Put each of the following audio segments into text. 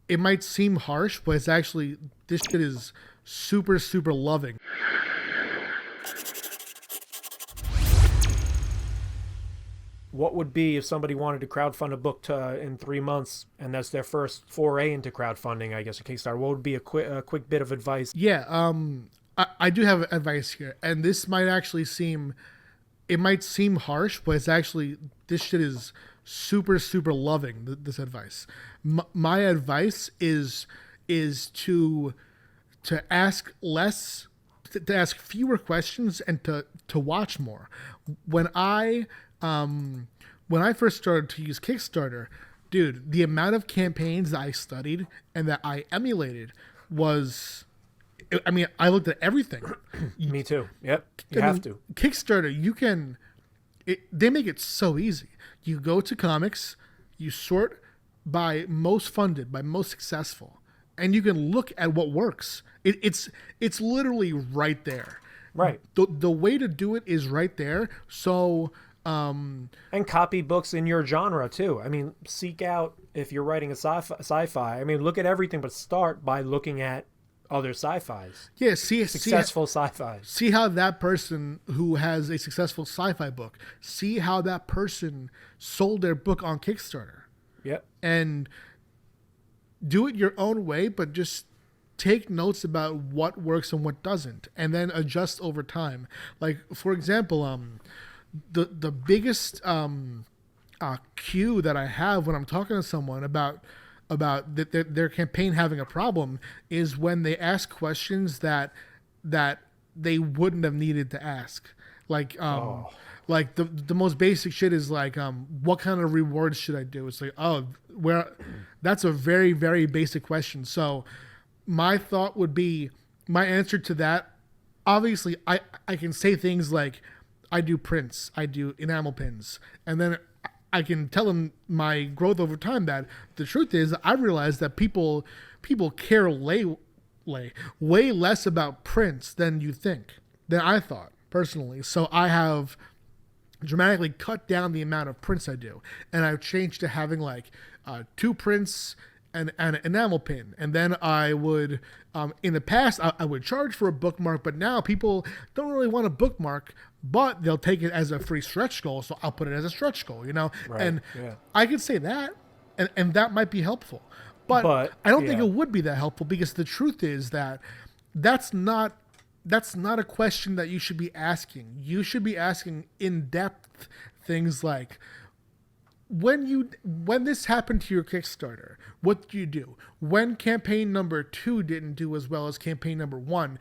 it might seem harsh, but it's actually, this shit is super, super loving. What would be if somebody wanted to crowdfund a book in 3 months, and that's their first foray into crowdfunding, I guess, a Kickstarter? What would be a quick bit of advice? Yeah, I do have advice here, and this might actually seem, it might seem harsh, but it's actually, this shit is super, super loving, this advice. My advice is to ask less, to ask fewer questions, and to watch more. When I when I first started to use Kickstarter, dude, the amount of campaigns that I studied and that I emulated was, I mean, I looked at everything. Me too. Yep. You have to. Kickstarter, they make it so easy. You go to comics, you sort by most funded, by most successful, and you can look at what works. It's literally right there. Right. The way to do it is right there. So, and copy books in your genre too. I mean, seek out, if you're writing a sci-fi. I mean, look at everything, but start by looking at other sci-fis. Yeah, Successful sci-fis. See how that person who has a successful sci-fi book, see how that person sold their book on Kickstarter. Yep. And do it your own way, but just take notes about what works and what doesn't, and then adjust over time. Like, for example, the biggest cue that I have when I'm talking to someone about their campaign having a problem is when they ask questions that they wouldn't have needed to ask. Like like the most basic shit is like, what kind of rewards should I do? It's like, that's a very, very basic question. So my thought would be, my answer to that, obviously I can say things like, I do prints, I do enamel pins, and then I can tell them my growth over time. That the truth is, I realize that people care way less about prints than you think, than I thought personally. So I have dramatically cut down the amount of prints I do, and I've changed to having like 2 prints and an enamel pin. And then I would, in the past, I would charge for a bookmark, but now people don't really want a bookmark, but they'll take it as a free stretch goal, so I'll put it as a stretch goal, you know? Right. And yeah. I could say that, and that might be helpful. But I don't think it would be that helpful, because the truth is that that's not a question that you should be asking. You should be asking in-depth things like, when this happened to your Kickstarter, what did you do? When campaign number 2 didn't do as well as campaign number 1,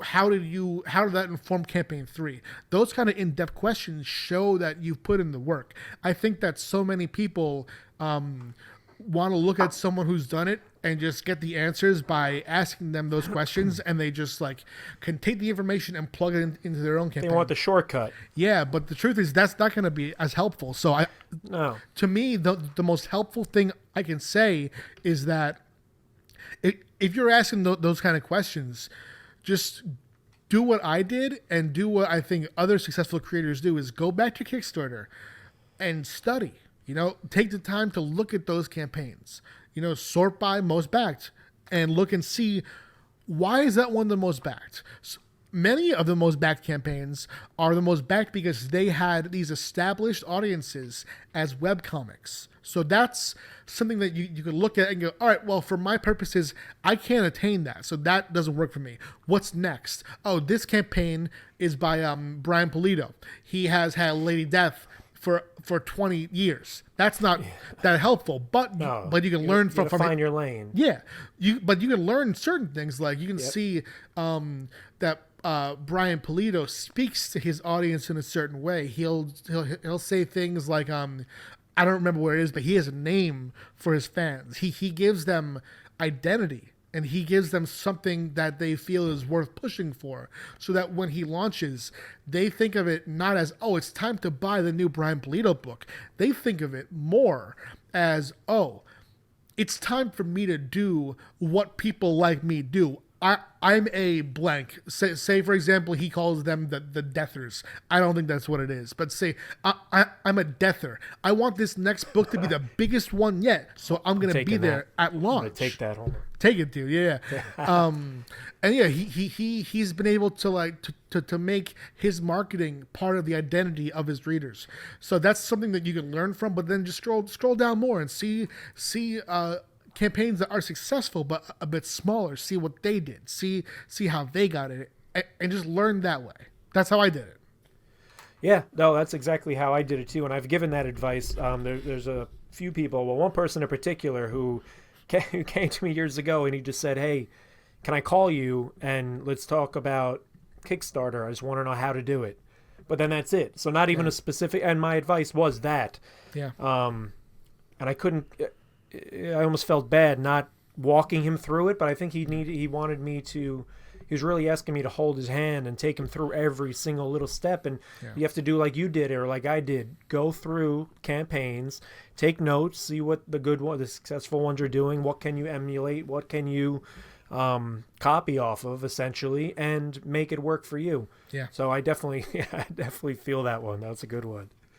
how did that inform campaign 3? Those kind of in-depth questions show that you've put in the work. I think that so many people want to look at someone who's done it and just get the answers by asking them those questions, and they just like can take the information and plug it into their own campaign. They want the shortcut. Yeah, but the truth is that's not going to be as helpful. So to me, the most helpful thing I can say is that if you're asking those kind of questions, just do what I did and do what I think other successful creators do, is go back to Kickstarter and study. You know, take the time to look at those campaigns. You know, sort by most backed and look and see, why is that one the most backed? So many of the most backed campaigns are the most backed because they had these established audiences as webcomics. So that's something that you could look at and go, all right, well, for my purposes, I can't attain that. So that doesn't work for me. What's next? Oh, this campaign is by Brian Pulido. He has had Lady Death for 20 years. That's not that helpful, but you can learn from find your lane. Yeah, but you can learn certain things. Like you can see that Brian Pulido speaks to his audience in a certain way. He'll say things like, I don't remember what it is, but he has a name for his fans. He gives them identity, and he gives them something that they feel is worth pushing for, so that when he launches, they think of it not as, oh, it's time to buy the new Brian Pulido book. They think of it more as, oh, it's time for me to do what people like me do. I'm a blank. Say for example, he calls them the deathers. I don't think that's what it is. But say I'm a deather. I want this next book to be the biggest one yet. So I'm gonna be there at launch. I'm gonna take that home. Take it, dude. Yeah. And yeah, he's been able to like to make his marketing part of the identity of his readers. So that's something that you can learn from. But then just scroll down more and see campaigns that are successful but a bit smaller. See what they did. See how they got it, and just learn that way. That's how I did it. Yeah, no, that's exactly how I did it too, and I've given that advice. There's a few people, well, one person in particular who came to me years ago, and he just said, "Hey, can I call you and let's talk about Kickstarter? I just want to know how to do it." But then that's it. So not even a specific. And my advice was that. Yeah. And I couldn't. I almost felt bad not walking him through it, but I think he wanted me to. He was really asking me to hold his hand and take him through every single little step. And you have to do like you did or like I did. Go through campaigns, take notes, see what the successful ones are doing. What can you emulate? What can you copy off of, essentially, and make it work for you. Yeah. So I definitely feel that one. That's a good one.